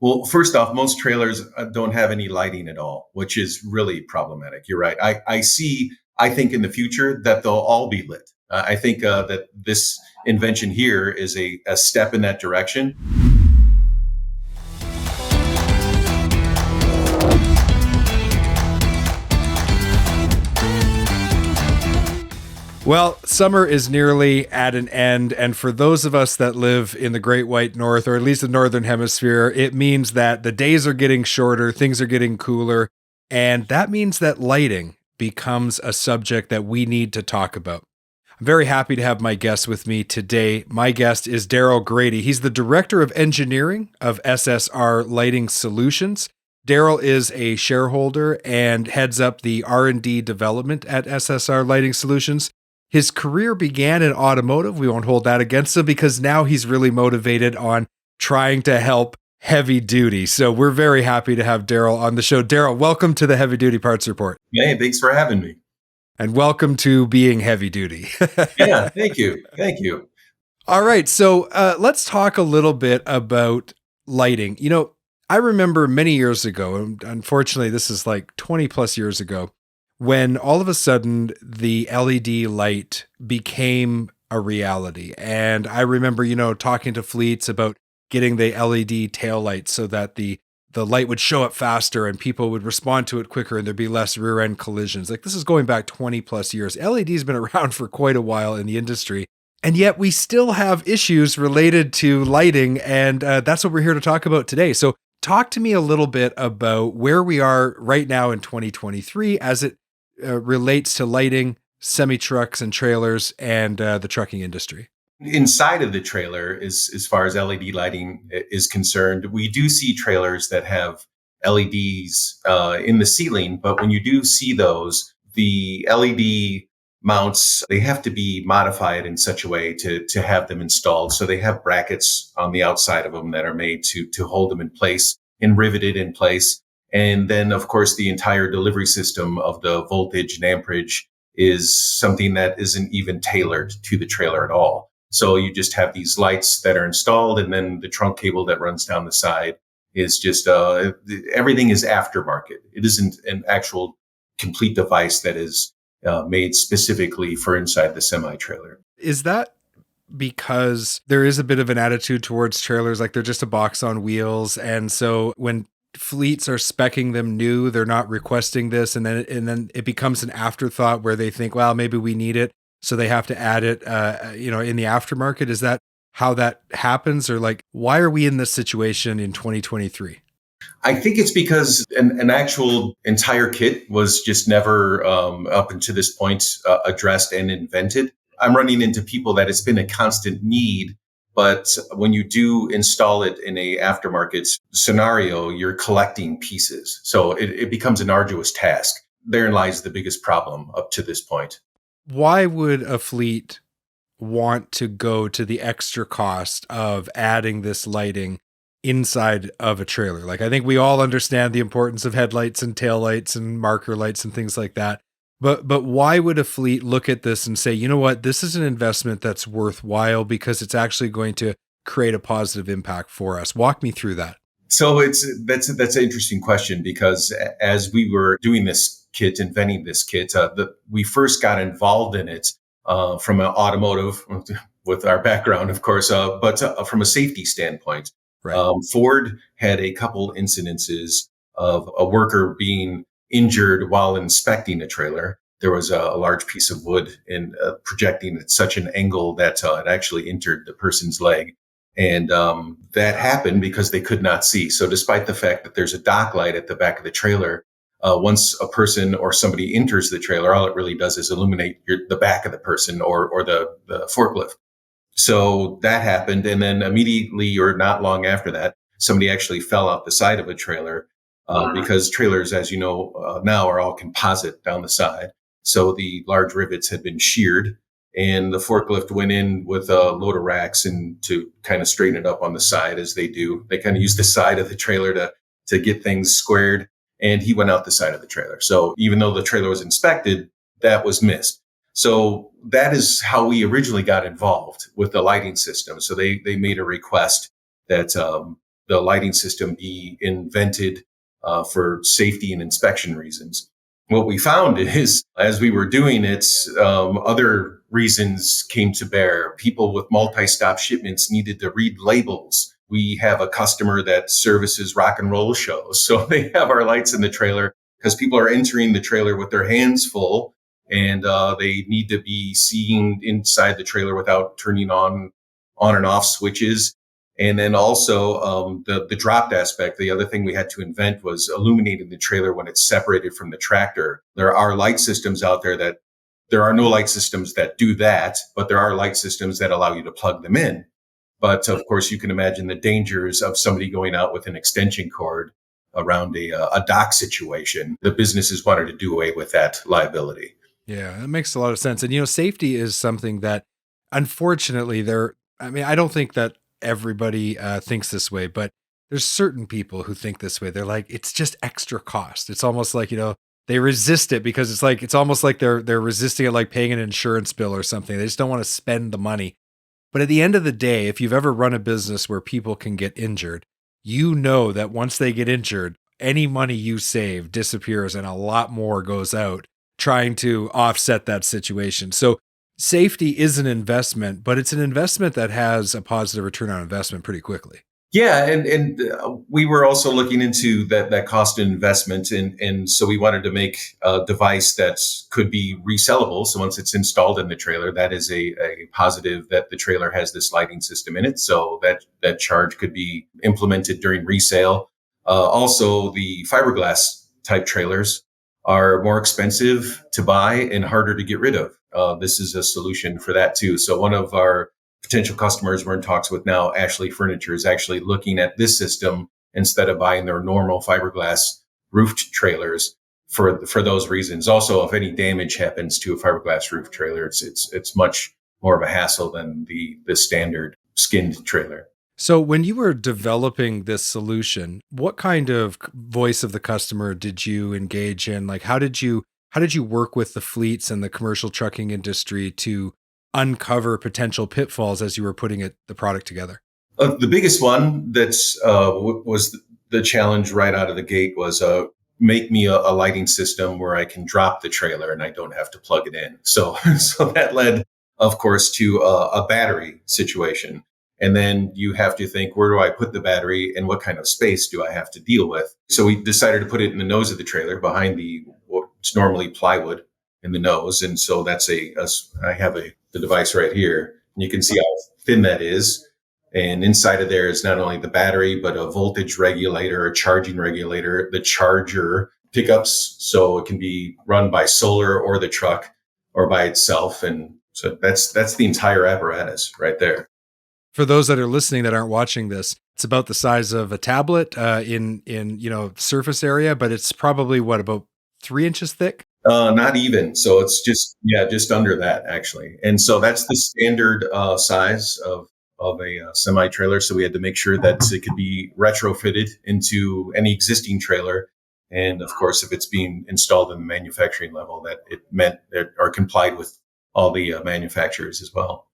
Well, first off, most trailers don't have any lighting at all, which is really problematic. You're right. I think in the future that they'll all be lit. I think that this invention here is a step in that direction. Well, summer is nearly at an end, and for those of us that live in the Great White North, or at least the Northern Hemisphere, it means that the days are getting shorter, things are getting cooler, and that means that lighting becomes a subject that we need to talk about. I'm very happy to have my guest with me today. My guest is Daryl Grady. He's the Director of Engineering of SSR Lighting Solutions. Daryl is a shareholder and heads up the R&D development at SSR Lighting Solutions. His career began in automotive. We won't hold that against him because now he's really motivated on trying to help heavy duty. So we're very happy to have Daryl on the show. Daryl, welcome to the Heavy Duty Parts Report. Hey, thanks for having me. And welcome to being heavy duty. Yeah, thank you. Thank you. All right. So let's talk a little bit about lighting. You know, I remember many years ago, and unfortunately, this is like 20 plus years ago, when all of a sudden the LED light became a reality. And I remember, talking to fleets about getting the LED tail light so that the light would show up faster and people would respond to it quicker and there'd be less rear end collisions. Like, this is going back 20 plus years. LED's been around for quite a while in the industry. And yet we still have issues related to lighting. And that's what we're here to talk about today. So talk to me a little bit about where we are right now in 2023 as it relates to lighting, semi-trucks and trailers, and the trucking industry. Inside of the trailer, as far as LED lighting is concerned, we do see trailers that have LEDs in the ceiling. But when you do see those, the LED mounts, they have to be modified in such a way to have them installed. So they have brackets on the outside of them that are made to hold them in place and riveted in place. And then, of course, the entire delivery system of the voltage and amperage is something that isn't even tailored to the trailer at all. So you just have these lights that are installed, and then the trunk cable that runs down the side is just, everything is aftermarket. It isn't an actual complete device that is made specifically for inside the semi-trailer. Is that because there is a bit of an attitude towards trailers, like they're just a box on wheels? And so when fleets are speccing them new, they're not requesting this, and then it becomes an afterthought where they think, well, maybe we need it, so they have to add it in the aftermarket. Is that how that happens? Or like, why are we in this situation in 2023? I think it's because an actual entire kit was just never up until this point addressed and invented. I'm running into people that it's been a constant need. But when you do install it in a aftermarket scenario, you're collecting pieces. So it becomes an arduous task. Therein lies the biggest problem up to this point. Why would a fleet want to go to the extra cost of adding this lighting inside of a trailer? Like, I think we all understand the importance of headlights and taillights and marker lights and things like that. But why would a fleet look at this and say, you know what, this is an investment that's worthwhile because it's actually going to create a positive impact for us? Walk me through that. So that's an interesting question, because as we were doing this kit, inventing this kit, we first got involved in it from an automotive, with our background, of course, but from a safety standpoint. Right. Ford had a couple incidences of a worker being injured while inspecting a trailer. There was a large piece of wood and projecting at such an angle that it actually entered the person's leg. And that happened because they could not see. So despite the fact that there's a dock light at the back of the trailer, once a person or somebody enters the trailer, all it really does is illuminate the back of the person or the forklift. So that happened. And then immediately, or not long after that, somebody actually fell off the side of a trailer. Because trailers, as you know, now are all composite down the side. So the large rivets had been sheared, and the forklift went in with a load of racks and to kind of straighten it up on the side, as they do. They kind of use the side of the trailer to get things squared, and he went out the side of the trailer. So even though the trailer was inspected, that was missed. So that is how we originally got involved with the lighting system. So they made a request that the lighting system be invented for safety and inspection reasons. What we found is, as we were doing it, other reasons came to bear. People with multi-stop shipments needed to read labels. We have a customer that services rock and roll shows, so they have our lights in the trailer because people are entering the trailer with their hands full, and they need to be seeing inside the trailer without turning on and off switches. And then also the dropped aspect. The other thing we had to invent was illuminating the trailer when it's separated from the tractor. There are light systems out there that there are no light systems that do that, but there are light systems that allow you to plug them in. But of course, you can imagine the dangers of somebody going out with an extension cord around a dock situation. The businesses wanted to do away with that liability. Yeah, that makes a lot of sense. And, safety is something that unfortunately I don't think that everybody thinks this way, but there's certain people who think this way. They're like, it's just extra cost. It's almost like, they resist it because it's almost like they're resisting it, like paying an insurance bill or something. They just don't want to spend the money. But at the end of the day, if you've ever run a business where people can get injured, you know that once they get injured, any money you save disappears and a lot more goes out trying to offset that situation. So safety is an investment, but it's an investment that has a positive return on investment pretty quickly. Yeah, and we were also looking into that cost of investment, and so we wanted to make a device that could be resellable. So once it's installed in the trailer, that is a positive that the trailer has this lighting system in it, so that charge could be implemented during resale. Also, the fiberglass type trailers are more expensive to buy and harder to get rid of. This is a solution for that too. So one of our potential customers we're in talks with now, Ashley Furniture, is actually looking at this system instead of buying their normal fiberglass roofed trailers for those reasons. Also, if any damage happens to a fiberglass roof trailer, it's much more of a hassle than the standard skinned trailer. So when you were developing this solution, what kind of voice of the customer did you engage in? Like how did you work with the fleets and the commercial trucking industry to uncover potential pitfalls as you were putting the product together? The biggest one was the challenge right out of the gate was make me a lighting system where I can drop the trailer and I don't have to plug it in. So that led, of course, to a battery situation. And then you have to think, where do I put the battery and what kind of space do I have to deal with? So we decided to put it in the nose of the trailer behind what's normally plywood in the nose. And so I have the device right here. And you can see how thin that is. And inside of there is not only the battery, but a voltage regulator, a charging regulator, the charger pickups. So it can be run by solar or the truck or by itself. And so that's the entire apparatus right there. For those that are listening that aren't watching this, it's about the size of a tablet in surface area, but it's probably about 3 inches thick. Not even. So it's just under that actually. And so that's the standard size of a semi trailer. So we had to make sure that it could be retrofitted into any existing trailer. And of course, if it's being installed in the manufacturing level, that it meant or complied with all the manufacturers as well.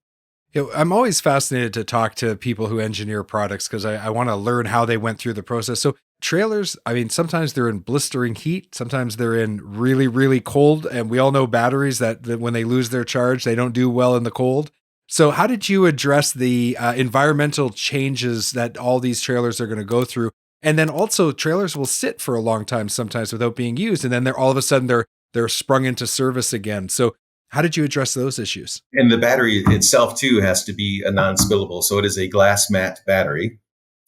I'm always fascinated to talk to people who engineer products because I want to learn how they went through the process. So trailers, I mean, sometimes they're in blistering heat. Sometimes they're in really, really cold. And we all know batteries that when they lose their charge, they don't do well in the cold. So how did you address the environmental changes that all these trailers are going to go through? And then also trailers will sit for a long time sometimes without being used. And then they're all of a sudden they're sprung into service again. So how did you address those issues? And the battery itself, too, has to be a non-spillable. So it is a glass mat battery,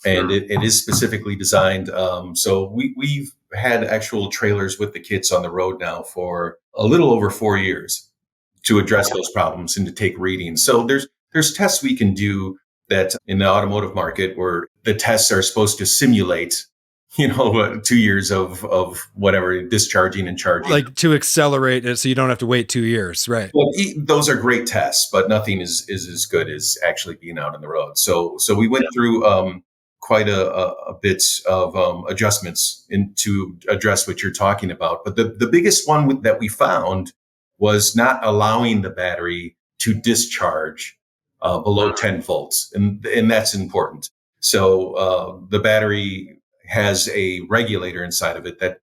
and it is specifically designed. So we've had actual trailers with the kits on the road now for a little over 4 years to address those problems and to take readings. So there's tests we can do that in the automotive market where the tests are supposed to simulate 2 years of whatever discharging and charging, like to accelerate it so you don't have to wait 2 years, right? Well, those are great tests, but nothing is as good as actually being out on the road. So we went through quite a bit of adjustments to address what you're talking about. But the biggest one that we found was not allowing the battery to discharge below 10 volts, and that's important. So the battery has a regulator inside of it that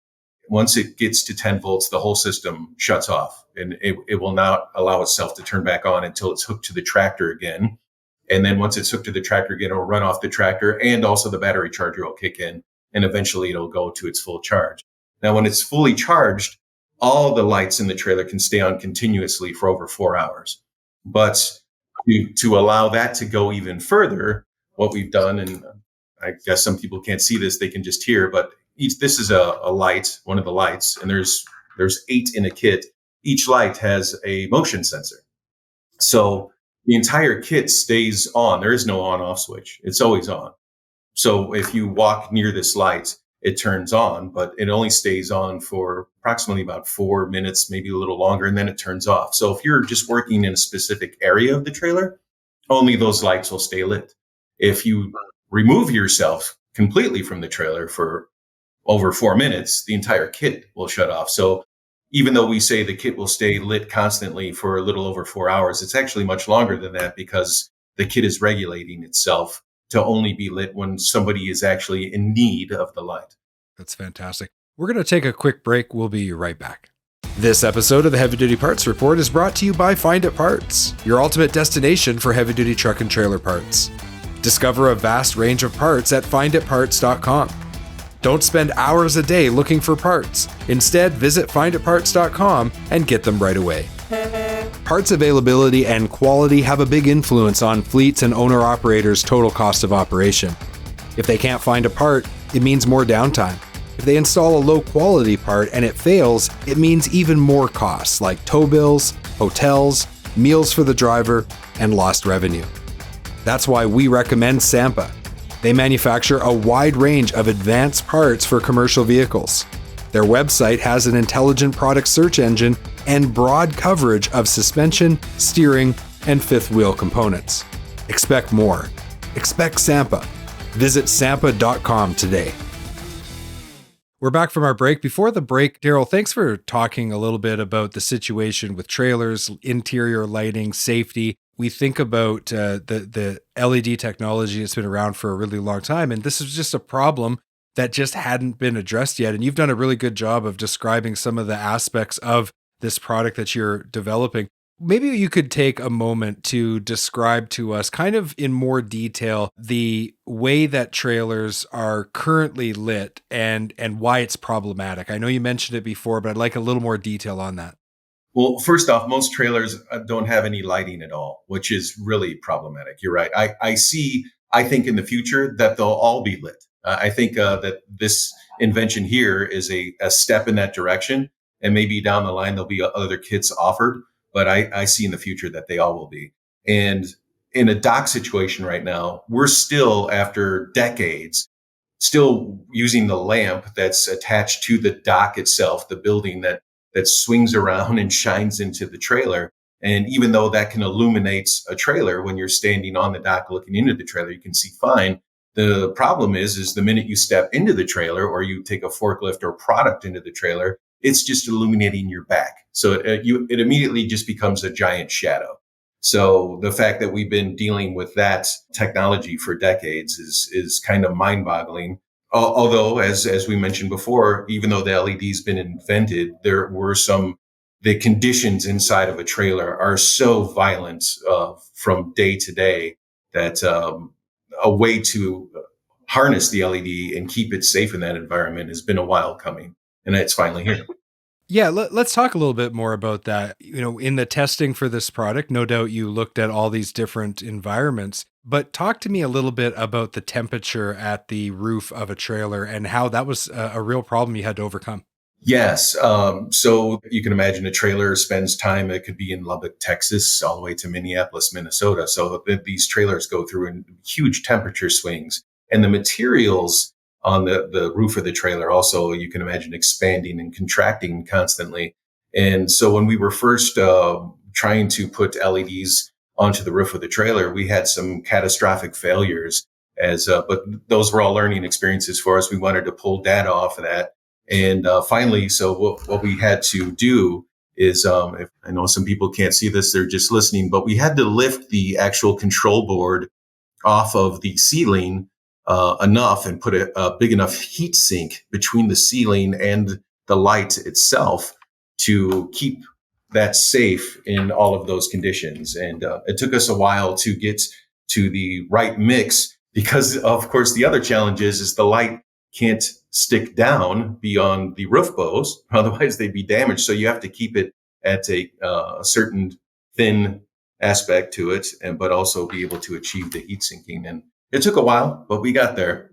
once it gets to 10 volts, the whole system shuts off, and it will not allow itself to turn back on until it's hooked to the tractor again. And then once it's hooked to the tractor again, it'll run off the tractor, and also the battery charger will kick in, and eventually it'll go to its full charge. Now, when it's fully charged, all the lights in the trailer can stay on continuously for over 4 hours. But to allow that to go even further, what we've done, and I guess some people can't see this, they can just hear, but this is a light, one of the lights, and there's 8 in a kit. Each light has a motion sensor. So the entire kit stays on. There is no on off switch. It's always on. So if you walk near this light, it turns on, but it only stays on for approximately about 4 minutes, maybe a little longer, and then it turns off. So if you're just working in a specific area of the trailer, only those lights will stay lit. If you remove yourself completely from the trailer for over 4 minutes, the entire kit will shut off. So even though we say the kit will stay lit constantly for a little over 4 hours, it's actually much longer than that because the kit is regulating itself to only be lit when somebody is actually in need of the light. That's fantastic. We're going to take a quick break. We'll be right back. This episode of the Heavy Duty Parts Report is brought to you by Find It Parts, your ultimate destination for heavy-duty truck and trailer parts. Discover a vast range of parts at finditparts.com. Don't spend hours a day looking for parts. Instead, visit finditparts.com and get them right away. Parts availability and quality have a big influence on fleets and owner-operators' total cost of operation. If they can't find a part, it means more downtime. If they install a low-quality part and it fails, it means even more costs like tow bills, hotels, meals for the driver, and lost revenue. That's why we recommend Sampa. They manufacture a wide range of advanced parts for commercial vehicles. Their website has an intelligent product search engine and broad coverage of suspension, steering, and fifth wheel components. Expect more. Expect Sampa. Visit sampa.com today. We're back from our break. Before the break, Daryl, thanks for talking a little bit about the situation with trailers, interior lighting, safety. We think about the LED technology that's been around for a really long time, and this is just a problem that just hadn't been addressed yet. And you've done a really good job of describing some of the aspects of this product that you're developing. Maybe you could take a moment to describe to us kind of in more detail the way that trailers are currently lit and why it's problematic. I know you mentioned it before, but I'd like a little more detail on that. Well, first off, most trailers don't have any lighting at all, which is really problematic. You're right. I think in the future that they'll all be lit. I think that this invention here is a step in that direction. And maybe down the line, there'll be other kits offered. But I see in the future that they all will be. And in a dock situation right now, we're still, after decades, still using the lamp that's attached to the dock itself, the building that swings around and shines into the trailer. And even though that can illuminate a trailer, when you're standing on the dock looking into the trailer, you can see fine. The problem is the minute you step into the trailer or you take a forklift or product into the trailer, it's just illuminating your back. So it immediately just becomes a giant shadow. So the fact that we've been dealing with that technology for decades is kind of mind-boggling. Although, as we mentioned before, even though the LED's been invented, there were the conditions inside of a trailer are so violent from day to day that a way to harness the LED and keep it safe in that environment has been a while coming. And it's finally here. Yeah, let's talk a little bit more about that. You know, in the testing for this product, no doubt you looked at all these different environments, but talk to me a little bit about the temperature at the roof of a trailer and how that was a real problem you had to overcome. Yes. So you can imagine a trailer spends time, it could be in Lubbock, Texas, all the way to Minneapolis, Minnesota. So these trailers go through huge temperature swings, and the materials on the roof of the trailer also, you can imagine, expanding and contracting constantly. And so when we were first trying to put LEDs onto the roof of the trailer, we had some catastrophic failures but those were all learning experiences for us. We wanted to pull data off of that. And finally, so what we had to do is, if I know some people can't see this, they're just listening, but we had to lift the actual control board off of the ceiling enough and put a big enough heat sink between the ceiling and the light itself to keep that safe in all of those conditions. And it took us a while to get to the right mix because, of course, the other challenge is the light can't stick down beyond the roof bows. Otherwise, they'd be damaged. So you have to keep it at a certain thin aspect to it, but also be able to achieve the heat sinking. And it took a while, but we got there.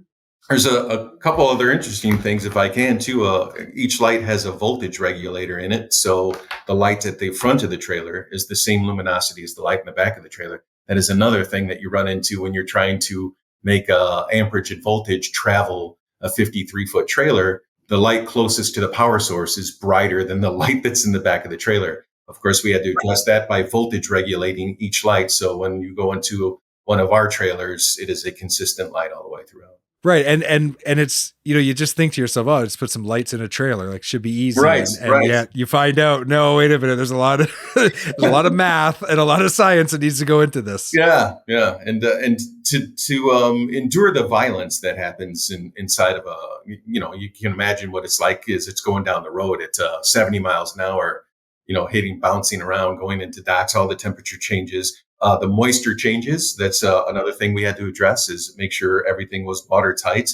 There's a couple other interesting things, if I can, too. Each light has a voltage regulator in it. So the light at the front of the trailer is the same luminosity as the light in the back of the trailer. That is another thing that you run into when you're trying to make amperage and voltage travel a 53-foot trailer. The light closest to the power source is brighter than the light that's in the back of the trailer. Of course, we had to adjust that by voltage regulating each light. So when you go into one of our trailers, it is a consistent light all the way throughout. Right. And it's, you just think to yourself, oh, just put some lights in a trailer, like should be easy. Right. And yet you find out, no, wait a minute, there's a lot of there's a lot of math and a lot of science that needs to go into this. Yeah. And to endure the violence that happens inside of you can imagine what it's like is it's going down the road at 70 miles an hour, bouncing around, going into docks, all the temperature changes. The moisture changes. That's another thing we had to address is make sure everything was watertight.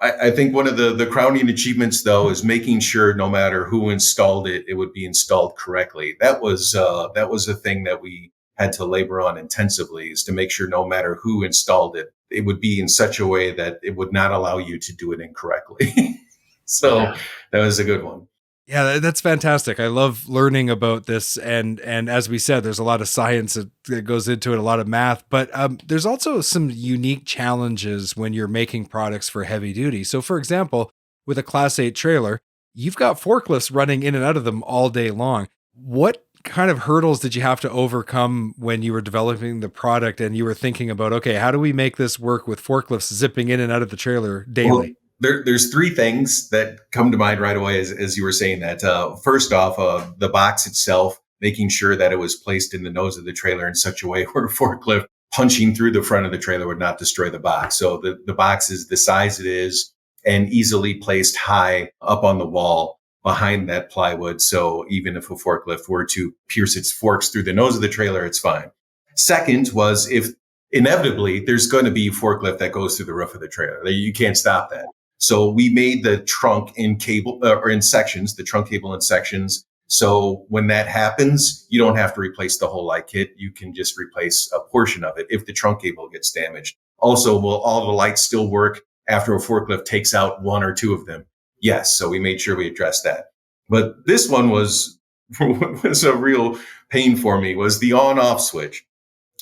I think one of the crowning achievements, though, is making sure no matter who installed it, it would be installed correctly. That was a thing that we had to labor on intensively, is to make sure no matter who installed it, it would be in such a way that it would not allow you to do it incorrectly. So that was a good one. Yeah, that's fantastic. I love learning about this. And as we said, there's a lot of science that goes into it, a lot of math, but there's also some unique challenges when you're making products for heavy duty. So for example, with a Class 8 trailer, you've got forklifts running in and out of them all day long. What kind of hurdles did you have to overcome when you were developing the product and you were thinking about, okay, how do we make this work with forklifts zipping in and out of the trailer daily? Well, there's three things that come to mind right away as you were saying that. First off, the box itself, making sure that it was placed in the nose of the trailer in such a way where a forklift punching through the front of the trailer would not destroy the box. So the box is the size it is and easily placed high up on the wall behind that plywood. So even if a forklift were to pierce its forks through the nose of the trailer, it's fine. Second was if inevitably there's going to be a forklift that goes through the roof of the trailer. You can't stop that. So we made the trunk in cable or in sections, the trunk cable in sections. So when that happens, you don't have to replace the whole light kit. You can just replace a portion of it if the trunk cable gets damaged. Also, will all the lights still work after a forklift takes out one or two of them? Yes. So we made sure we addressed that. But this one was a real pain for me, was the on-off switch.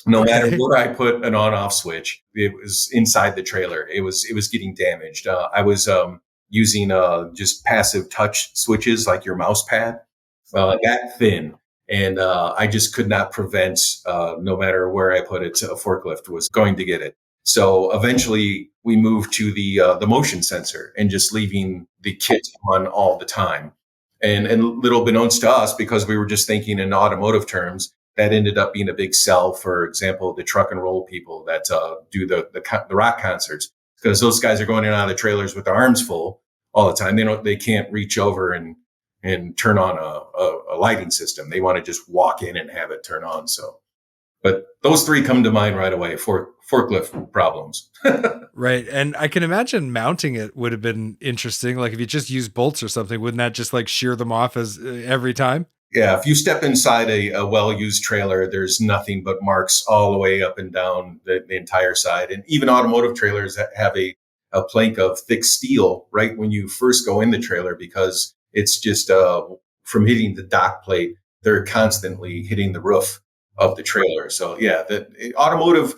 No matter where I put an on-off switch, it was inside the trailer. It was getting damaged. I was using just passive touch switches like your mouse pad, that thin, and I just could not prevent. No matter where I put it, a forklift was going to get it. So eventually, we moved to the motion sensor and just leaving the kit on all the time. And little beknownst to us, because we were just thinking in automotive terms, that ended up being a big sell. For example, the truck and roll people that do the rock concerts, because those guys are going in and out of the trailers with their arms full all the time. They can't reach over and turn on a lighting system. They want to just walk in and have it turn on. So, but those three come to mind right away for forklift problems. Right. And I can imagine mounting it would have been interesting. Like if you just use bolts or something, wouldn't that just like shear them off as every time? Yeah, if you step inside a well-used trailer, there's nothing but marks all the way up and down the entire side. And even automotive trailers have a plank of thick steel right when you first go in the trailer, because it's just from hitting the dock plate, they're constantly hitting the roof of the trailer. So yeah, the automotive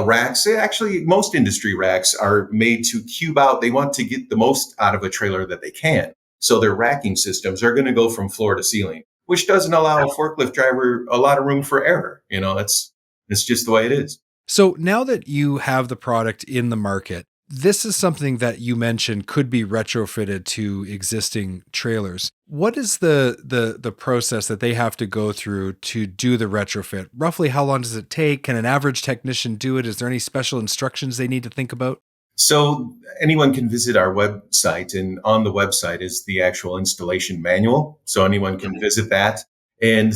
racks, actually most industry racks are made to cube out. They want to get the most out of a trailer that they can. So their racking systems are going to go from floor to ceiling, which doesn't allow a forklift driver a lot of room for error. It's just the way it is. So now that you have the product in the market, this is something that you mentioned could be retrofitted to existing trailers. What is the process that they have to go through to do the retrofit? Roughly how long does it take? Can an average technician do it? Is there any special instructions they need to think about? So anyone can visit our website, and on the website is the actual installation manual. So anyone can visit that. And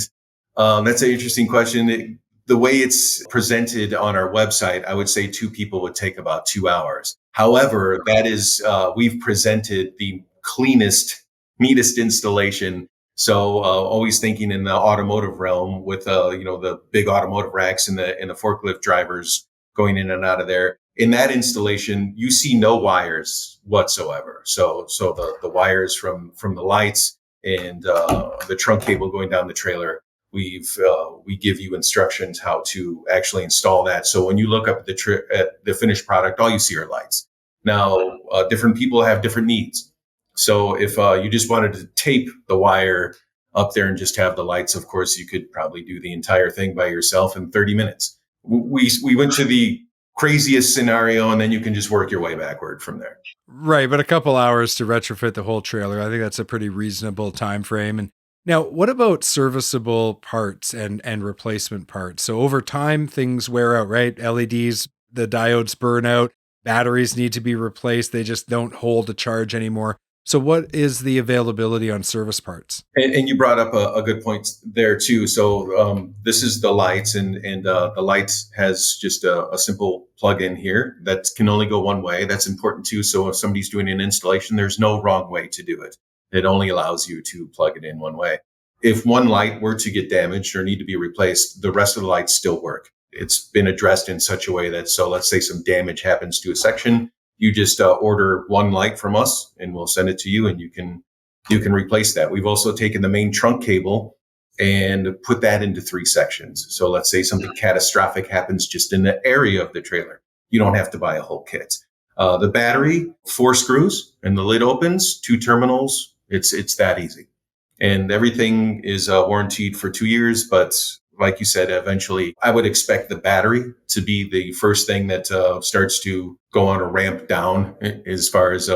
that's an interesting question. The way it's presented on our website, I would say two people would take about 2 hours. However, that is, we've presented the cleanest, neatest installation. So always thinking in the automotive realm with, the big automotive racks and the forklift drivers going in and out of there. In that installation, you see no wires whatsoever. So the wires from the lights and the trunk cable going down the trailer, we give you instructions how to actually install that. So when you look up at the finished product, all you see are lights. Now, different people have different needs. So if you just wanted to tape the wire up there and just have the lights, of course, you could probably do the entire thing by yourself in 30 minutes. We went to the craziest scenario, and then you can just work your way backward from there. Right, but a couple hours to retrofit the whole trailer. I think that's a pretty reasonable time frame. And now, what about serviceable parts and replacement parts? So over time, things wear out, right? LEDs, the diodes burn out, batteries need to be replaced. They just don't hold a charge anymore. So what is the availability on service parts? And you brought up a good point there too. So this is the lights, and the lights has just a simple plug-in here that can only go one way. That's important too. So if somebody's doing an installation, there's no wrong way to do it. It only allows you to plug it in one way. If one light were to get damaged or need to be replaced, the rest of the lights still work. It's been addressed in such a way that, so let's say some damage happens to a section, you just order one light from us and we'll send it to you, and you can replace that. We've also taken the main trunk cable and put that into 3 sections. So let's say something catastrophic happens just in the area of the trailer. You don't have to buy a whole kit. The battery, 4 screws, and the lid opens, 2 terminals. It's that easy. And everything is warranted for 2 years. But like you said, eventually I would expect the battery to be the first thing that starts to go on a ramp down as far as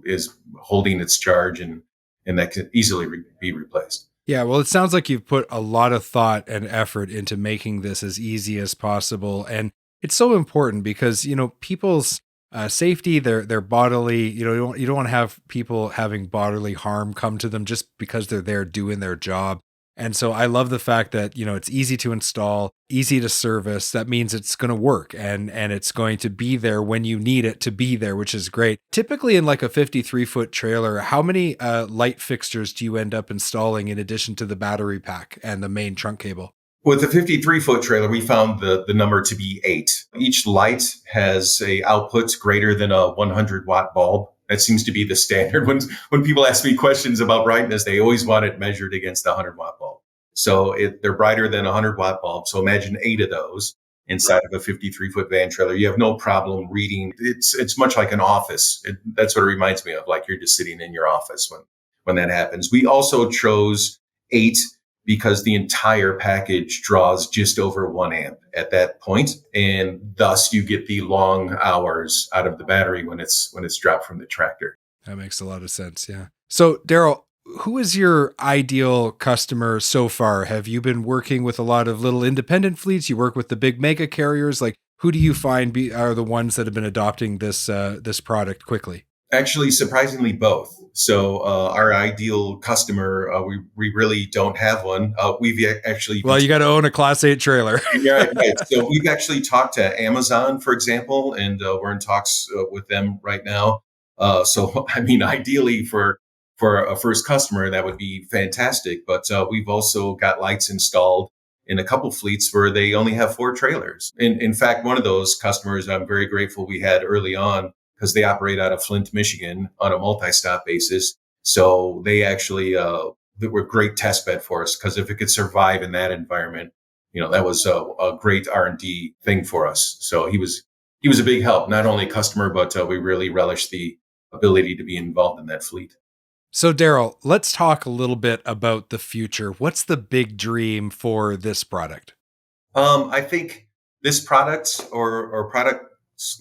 is holding its charge, and that can easily be replaced. Yeah, well, it sounds like you've put a lot of thought and effort into making this as easy as possible. And it's so important because, people's safety, their bodily, you don't want to have people having bodily harm come to them just because they're there doing their job. And so I love the fact that, it's easy to install, easy to service. That means it's going to work and it's going to be there when you need it to be there, which is great. Typically in like a 53-foot trailer, how many light fixtures do you end up installing in addition to the battery pack and the main trunk cable? With the 53-foot trailer, we found the number to be 8. Each light has a output greater than a 100-watt bulb. That seems to be the standard. When people ask me questions about brightness, they always want it measured against a 100-watt bulb. So they're brighter than a 100-watt bulb. So imagine 8 of those inside of a 53-foot van trailer. You have no problem reading. It's much like an office. That's what it reminds me of, like you're just sitting in your office when that happens. We also chose 8 because the entire package draws just over 1 amp at that point, and thus you get the long hours out of the battery when it's dropped from the tractor. That makes a lot of sense. Yeah. So, Daryl, who is your ideal customer so far? Have you been working with a lot of little independent fleets? You work with the big mega carriers. Like, who do you find are the ones that have been adopting this product quickly? Actually, surprisingly, both. So our ideal customer, we really don't have one. We've actually... Well, you got to own a Class 8 trailer. Yeah, right. So we've actually talked to Amazon, for example, and we're in talks with them right now. So, I mean, ideally for a first customer, that would be fantastic. But we've also got lights installed in a couple fleets where they only have 4 trailers. In fact, one of those customers I'm very grateful we had early on, because they operate out of Flint, Michigan on a multi-stop basis. So they actually they were a great test bed for us, because if it could survive in that environment, that was a great R&D thing for us. So he was a big help, not only a customer, but we really relished the ability to be involved in that fleet. So, Daryl, let's talk a little bit about the future. What's the big dream for this product? I think this product or product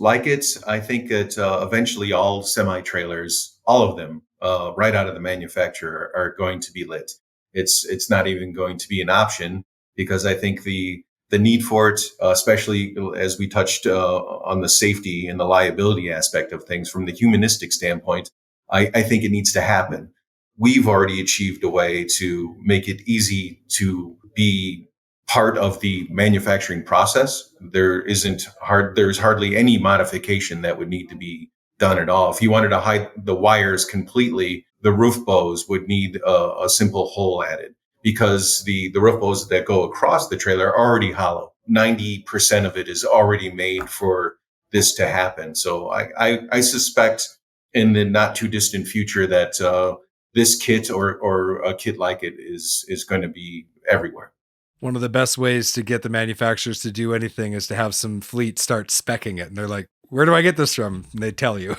like it, I think that eventually all semi-trailers, all of them, right out of the manufacturer, are going to be lit. It's not even going to be an option, because I think the the need for it, especially as we touched on the safety and the liability aspect of things from the humanistic standpoint, I think it needs to happen. We've already achieved a way to make it easy to be part of the manufacturing process. There's hardly any modification that would need to be done at all. If you wanted to hide the wires completely, the roof bows would need a simple hole added, because the roof bows that go across the trailer are already hollow. 90% of it is already made for this to happen. So I suspect in the not too distant future that this kit or a kit like it is going to be everywhere. One of the best ways to get the manufacturers to do anything is to have some fleet start speccing it. And they're like, where do I get this from? And they tell you.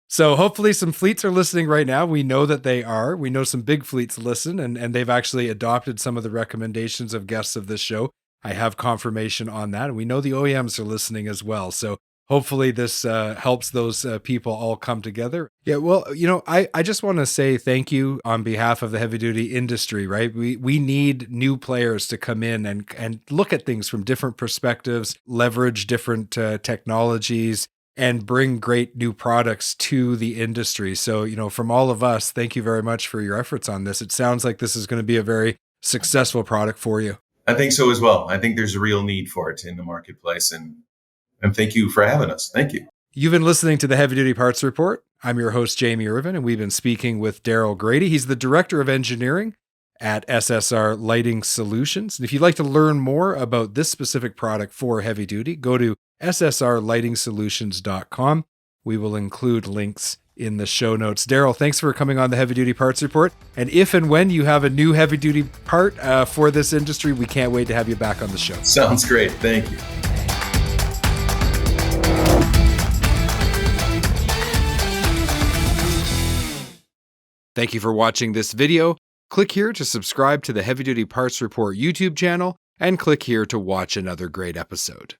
So hopefully some fleets are listening right now. We know that they are. We know some big fleets listen, and they've actually adopted some of the recommendations of guests of this show. I have confirmation on that. And we know the OEMs are listening as well. So hopefully this helps those people all come together. Yeah, well, I just want to say thank you on behalf of the heavy duty industry, right? We need new players to come in and look at things from different perspectives, leverage different technologies, and bring great new products to the industry. So, from all of us, thank you very much for your efforts on this. It sounds like this is going to be a very successful product for you. I think so as well. I think there's a real need for it in the marketplace, and thank you for having us. Thank you. You've been listening to the Heavy Duty Parts Report. I'm your host, Jamie Irvin, and we've been speaking with Daryl Grady. He's the Director of Engineering at SSR Lighting Solutions. And if you'd like to learn more about this specific product for heavy duty, go to ssrlightingsolutions.com. We will include links in the show notes. Daryl, thanks for coming on the Heavy Duty Parts Report. And if and when you have a new heavy duty part for this industry, we can't wait to have you back on the show. Sounds great. Thank you. Thank you for watching this video. Click here to subscribe to the Heavy Duty Parts Report YouTube channel, and click here to watch another great episode.